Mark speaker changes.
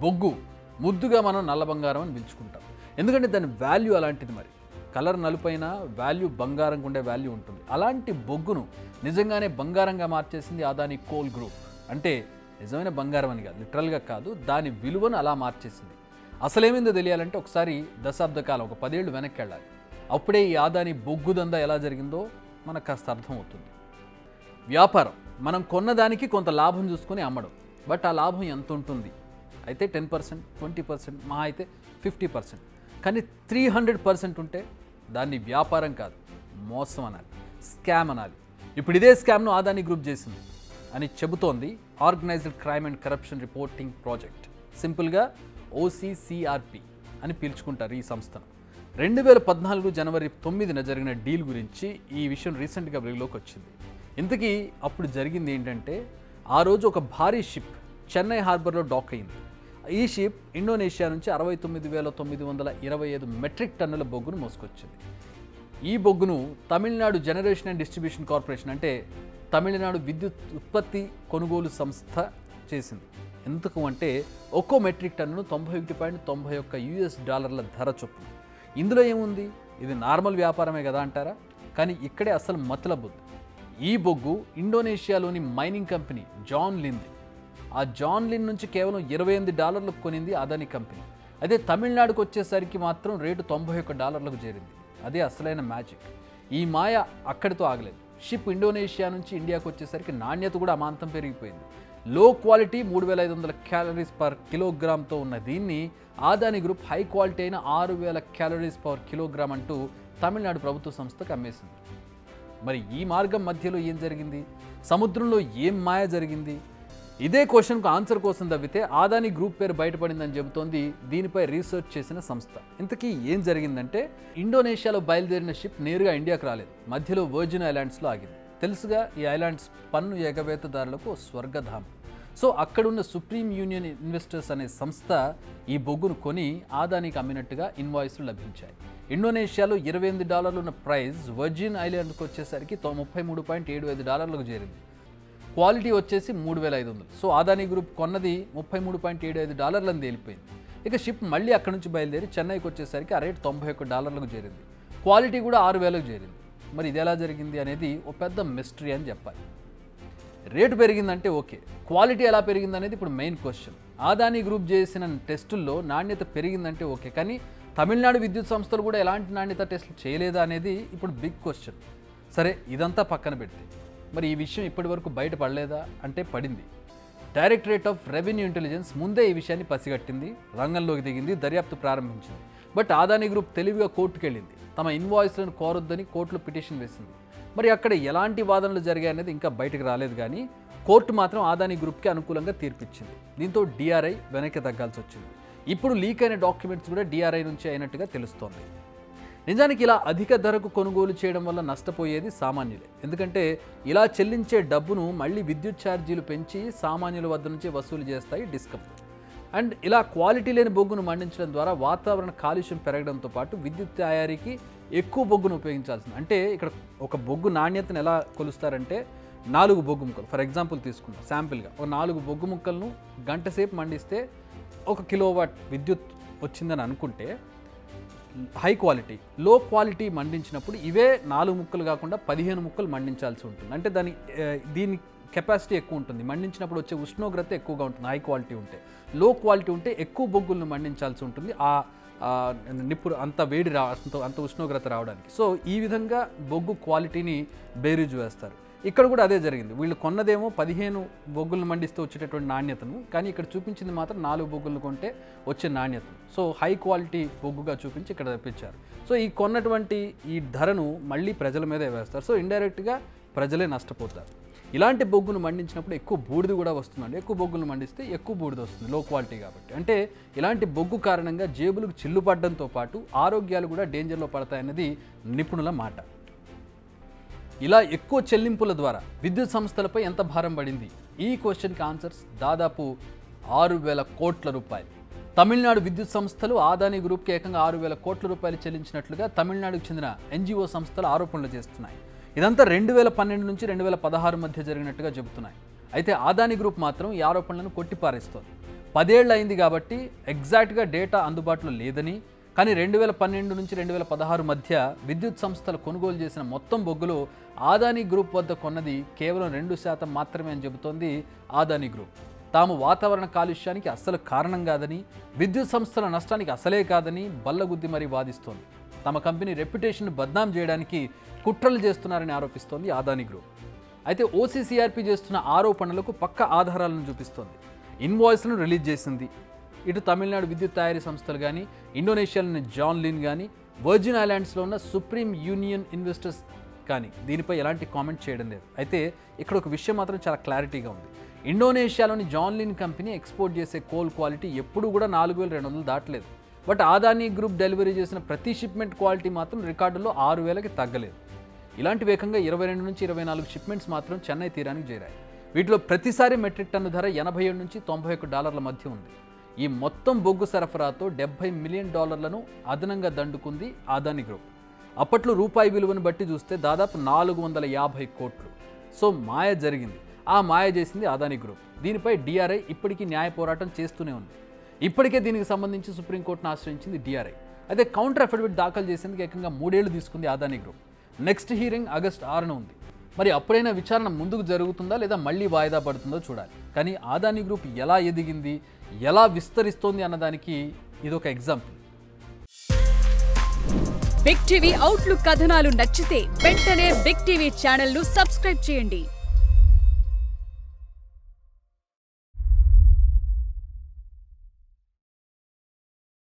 Speaker 1: బొగ్గు ముద్దుగా మనం నల్ల బంగారం అని పిలుచుకుంటాం. ఎందుకంటే దాని వాల్యూ అలాంటిది. మరి కలర్ నలుపైన వాల్యూ బంగారంగా ఉండే వాల్యూ ఉంటుంది. అలాంటి బొగ్గును నిజంగానే బంగారంగా మార్చేసింది అదానీ కోల్ గ్రూప్. అంటే నిజమైన బంగారం అని కాదు, లిటరల్గా కాదు, దాని విలువను అలా మార్చేసింది. అసలేమైందో తెలియాలంటే ఒకసారి దశాబ్ద కాలం, ఒక 10 ఏళ్ళు వెనక్కి వెళ్ళాలి. అప్పుడే ఈ అదానీ బొగ్గు దందా ఎలా జరిగిందో మనకు కాస్త అర్థమవుతుంది. వ్యాపారం, మనం కొన్నదానికి కొంత లాభం చూసుకొని అమ్మడం. బట్ ఆ లాభం ఎంత ఉంటుంది? అయితే 10%, 20%, మా అయితే 50%. కానీ 300% ఉంటే దాన్ని వ్యాపారం కాదు, మోసం అనాలి, స్కామ్ అనాలి. ఇప్పుడు ఇదే స్కామ్ను అదానీ గ్రూప్ చేసింది అని చెబుతోంది organised crime and corruption reporting project. సింపుల్గా OCCRP అని పిలుచుకుంటారు ఈ సంస్థను. 2014 జనవరి 9న జరిగిన డీల్ గురించి ఈ విషయం రీసెంట్గా వెలుగులోకి వచ్చింది. ఇంతకీ అప్పుడు జరిగింది ఏంటంటే, ఆ రోజు ఒక భారీ షిప్ చెన్నై హార్బర్లో డాక్ అయింది. ఈ షిప్ ఇండోనేషియా నుంచి 69,925 మెట్రిక్ టన్నుల బొగ్గును మోసుకొచ్చింది. ఈ బొగ్గును Tamil Nadu generation and distribution corporation, అంటే తమిళనాడు విద్యుత్ ఉత్పత్తి కొనుగోలు సంస్థ చేసింది. ఎందుకు అంటే ఒక్కో మెట్రిక్ టన్నును $91.91 ధర చొప్పున. ఇందులో ఏముంది? ఇది నార్మల్ వ్యాపారమే కదా అంటారా? కానీ ఇక్కడే అసలు మతలబు. ఈ బొగ్గు ఇండోనేషియాలోని మైనింగ్ కంపెనీ జాన్ లిన్, ఆ జాన్ లిన్ నుంచి కేవలం $28 కొనింది అదానీ కంపెనీ. అదే తమిళనాడుకు వచ్చేసరికి మాత్రం రేటు $91 చేరింది. అదే అసలైన మ్యాజిక్. ఈ మాయ అక్కడితో ఆగలేదు. షిప్ ఇండోనేషియా నుంచి ఇండియాకు వచ్చేసరికి నాణ్యత కూడా అమాంతం పెరిగిపోయింది. లో క్వాలిటీ 3500 క్యాలరీస్ పర్ కిలోగ్రామ్తో ఉన్న దీన్ని అదానీ గ్రూప్ హై క్వాలిటీ అయిన 6000 క్యాలరీస్ పర్ కిలోగ్రామ్ అంటూ తమిళనాడు ప్రభుత్వ సంస్థకు అమ్మేసింది. మరి ఈ మార్గం మధ్యలో ఏం జరిగింది? సముద్రంలో ఏం మాయ జరిగింది? ఇదే క్వశ్చన్కు ఆన్సర్ కోసం తవ్వితే అదానీ గ్రూప్ పేరు బయటపడిందని చెబుతోంది దీనిపై రీసెర్చ్ చేసిన సంస్థ. ఇంతకీ ఏం జరిగిందంటే, ఇండోనేషియాలో బయలుదేరిన షిప్ నేరుగా ఇండియాకు రాలేదు. మధ్యలో వర్జిన్ ఐలాండ్స్లో ఆగింది. తెలుసుగా, ఈ ఐలాండ్స్ పన్ను ఎగవేతదారులకు స్వర్గధామం. సో అక్కడున్న సుప్రీం యూనియన్ ఇన్వెస్టర్స్ అనే సంస్థ ఈ బొగ్గును కొని అదానీకి అమ్మినట్టుగా ఇన్వాయిస్లు లభించాయి. ఇండోనేషియాలో $28 ఉన్న ప్రైస్ వర్జిన్ ఐలాండ్కి వచ్చేసరికి $33.75 చేరింది. క్వాలిటీ వచ్చేసి 3500. సో అదానీ గ్రూప్ కొన్నది $33.75 అని తేలిపోయింది. ఇక షిప్ మళ్ళీ అక్కడి నుంచి బయలుదేరి చెన్నైకి వచ్చేసరికి ఆ రేటు $91 చేరింది. క్వాలిటీ కూడా 6000 చేరింది. మరి ఇది ఎలా జరిగింది అనేది ఓ పెద్ద మిస్టరీ అని చెప్పాలి. రేటు పెరిగిందంటే ఓకే, క్వాలిటీ ఎలా పెరిగింది అనేది ఇప్పుడు మెయిన్ క్వశ్చన్. అదానీ గ్రూప్ చేసిన టెస్టుల్లో నాణ్యత పెరిగిందంటే ఓకే, కానీ తమిళనాడు విద్యుత్ సంస్థలు కూడా ఎలాంటి నాణ్యత టెస్టులు చేయలేదా అనేది ఇప్పుడు బిగ్ క్వశ్చన్. సరే, ఇదంతా పక్కన పెడితే మరి ఈ విషయం ఇప్పటి వరకు బయటపడలేదా అంటే పడింది. డైరెక్టరేట్ ఆఫ్ రెవెన్యూ ఇంటెలిజెన్స్ ముందే ఈ విషయాన్ని పసిగట్టింది, రంగంలోకి దిగింది, దర్యాప్తు ప్రారంభించింది. బట్ అదానీ గ్రూప్ తెలివిగా కోర్టుకు వెళ్ళింది. తమ ఇన్వాయిస్లను కోరొద్దని కోర్టులో పిటిషన్ వేసింది. మరి అక్కడ ఎలాంటి వాదనలు జరిగాయనేది ఇంకా బయటకు రాలేదు. కానీ కోర్టు మాత్రం అదానీ గ్రూప్కి అనుకూలంగా తీర్పిచ్చింది. దీంతో DRI వెనక్కి తగ్గాల్సి వచ్చింది. ఇప్పుడు లీక్ అయిన డాక్యుమెంట్స్ కూడా DRI నుంచి అయినట్టుగా తెలుస్తోంది. నిజానికి ఇలా అధిక ధరకు కొనుగోలు చేయడం వల్ల నష్టపోయేది సామాన్యులే. ఎందుకంటే ఇలా చెల్లించే డబ్బును మళ్ళీ విద్యుత్ ఛార్జీలు పెంచి సామాన్యుల వద్ద నుంచి వసూలు చేస్తాయి డిస్కమ్. అండ్ ఇలా క్వాలిటీ లేని బొగ్గును మండించడం ద్వారా వాతావరణ కాలుష్యం పెరగడంతో పాటు విద్యుత్ తయారీకి ఎక్కువ బొగ్గును ఉపయోగించాల్సింది. అంటే ఇక్కడ ఒక బొగ్గు నాణ్యతను ఎలా కొలుస్తారంటే, 4 బొగ్గు ముక్కలు ఫర్ ఎగ్జాంపుల్ తీసుకుంటాం శాంపిల్గా. ఒక 4 బొగ్గు ముక్కలను గంట సేపు మండిస్తే 1 కిలోవాట్ విద్యుత్ వచ్చిందని అనుకుంటే, హై క్వాలిటీ లో క్వాలిటీ మండించినప్పుడు ఇవే 4 ముక్కలు కాకుండా 15 ముక్కలు మండించాల్సి ఉంటుంది. అంటే దీని కెపాసిటీ ఎక్కువ ఉంటుంది, మండించినప్పుడు వచ్చే ఉష్ణోగ్రత ఎక్కువగా ఉంటుంది. హై క్వాలిటీ ఉంటే, లో క్వాలిటీ ఉంటే ఎక్కువ బొగ్గులను మండించాల్సి ఉంటుంది ఆ నిప్పుడు అంత వేడి అంత ఉష్ణోగ్రత రావడానికి. సో ఈ విధంగా బొగ్గు క్వాలిటీని బేరీజు వేస్తారు. ఇక్కడ కూడా అదే జరిగింది. వీళ్ళు కొన్నదేమో 15 బొగ్గులను మండిస్తే వచ్చేటటువంటి నాణ్యతను, కానీ ఇక్కడ చూపించింది మాత్రం 4 బొగ్గులను కొంటే వచ్చే నాణ్యతను. సో హై క్వాలిటీ బొగ్గుగా చూపించి ఇక్కడ తెప్పించారు. సో ఈ కొన్నటువంటి ఈ ధరను మళ్ళీ ప్రజల మీదే వేస్తారు. సో ఇండైరెక్ట్గా ప్రజలే నష్టపోతారు. ఇలాంటి బొగ్గును మండించినప్పుడు ఎక్కువ బూడిద కూడా వస్తుందండి. ఎక్కువ బొగ్గును మండిస్తే ఎక్కువ బూడిద వస్తుంది, లో క్వాలిటీ కాబట్టి. అంటే ఇలాంటి బొగ్గు కారణంగా జేబులకు చిల్లు పడడంతో పాటు ఆరోగ్యాలు కూడా డేంజర్లో పడతాయన్నది నిపుణుల మాట. ఇలా ఎక్కువ చెల్లింపుల ద్వారా విద్యుత్ సంస్థలపై ఎంత భారం పడింది? ఈ క్వశ్చన్కి ఆన్సర్స్ దాదాపు 6000 కోట్ల రూపాయలు. తమిళనాడు విద్యుత్ సంస్థలు అదానీ గ్రూప్కి ఏకంగా 6000 కోట్ల రూపాయలు చెల్లించినట్లుగా తమిళనాడుకు చెందిన NGO సంస్థలు ఆరోపణలు చేస్తున్నాయి. ఇదంతా 2012 నుంచి 2016 మధ్య జరిగినట్టుగా చెబుతున్నాయి. అయితే అదానీ గ్రూప్ మాత్రం ఈ ఆరోపణలను కొట్టిపారేస్తోంది. 10 ఏళ్ళు అయింది కాబట్టి ఎగ్జాక్ట్గా డేటా అందుబాటులో లేదని, కానీ 2012 నుంచి 2016 మధ్య విద్యుత్ సంస్థలు కొనుగోలు చేసిన మొత్తం బొగ్గులో ఆదానీ గ్రూప్ వద్ద కొన్నది కేవలం 2% మాత్రమే అని చెబుతోంది ఆదానీ గ్రూప్. తాము వాతావరణ కాలుష్యానికి అస్సలు కారణం కాదని, విద్యుత్ సంస్థల నష్టానికి అసలే కాదని బల్లగుద్ది మరీ వాదిస్తోంది. తమ కంపెనీ రెప్యుటేషన్ బద్నాం చేయడానికి కుట్రలు చేస్తున్నారని ఆరోపిస్తోంది ఆదానీ గ్రూప్. అయితే ఓసీసీఆర్పీ చేస్తున్న ఆరోపణలకు పక్క ఆధారాలను చూపిస్తోంది. ఇన్వాయిస్లను రిలీజ్ చేసింది. ఇటు తమిళనాడు విద్యుత్ తయారీ సంస్థలు కానీ, ఇండోనేషియాలోని జాన్ లిన్ కానీ, వర్జిన్ ఐలాండ్స్లో ఉన్న సుప్రీం యూనియన్ ఇన్వెస్టర్స్ కానీ దీనిపై ఎలాంటి కామెంట్ చేయడం లేదు. అయితే ఇక్కడ ఒక విషయం మాత్రం చాలా క్లారిటీగా ఉంది. ఇండోనేషియాలోని జాన్ లిన్ కంపెనీ ఎక్స్పోర్ట్ చేసే కోల్ క్వాలిటీ ఎప్పుడు కూడా 4200 దాటలేదు. బట్ ఆదానీ గ్రూప్ డెలివరీ చేసిన ప్రతి షిప్మెంట్ క్వాలిటీ మాత్రం రికార్డులో 6000కి తగ్గలేదు. ఇలాంటి వేగంగా 22 నుంచి 24 షిప్మెంట్స్ మాత్రం చెన్నై తీరానికి చేరాయి. వీటిలో ప్రతిసారి మెట్రిక్ టన్ను ధర $87 నుంచి $91 మధ్య ఉంది. ఈ మొత్తం బొగ్గు సరఫరాతో $70 మిలియన్ అదనంగా దండుకుంది ఆదానీ గ్రూప్. అప్పట్లో రూపాయి విలువను బట్టి చూస్తే దాదాపు 450 కోట్లు. సో మాయ జరిగింది. ఆ మాయ చేసింది ఆదానీ గ్రూప్. దీనిపై డిఆర్ఐ ఇప్పటికీ న్యాయ పోరాటం చేస్తూనే ఉంది. ఇప్పటికే దీనికి సంబంధించి సుప్రీంకోర్టును ఆశ్రయించింది డిఆర్ఐ. అయితే కౌంటర్ అఫిడవిట్ దాఖలు చేసేందుకు ఏకంగా 3 ఏళ్లు తీసుకుంది Adani group. Next hearing August 6న ఉంది. మరి అప్పుడైనా విచారణ ముందుకు జరుగుతుందా లేదా మళ్ళీ వాయిదా పడుతుందో చూడాలి. కానీ ఆదానీ గ్రూప్ ఎలా ఎదిగింది, ఎలా విస్తరిస్తోంది అన్నదానికి ఇదొక ఎగ్జాంపుల్.
Speaker 2: బిగ్ టీవీ అవుట్లుక్ కథనాలు నచ్చితే వెంటనే బిగ్ టీవీ ఛానల్ ను సబ్స్క్రైబ్ చేయండి.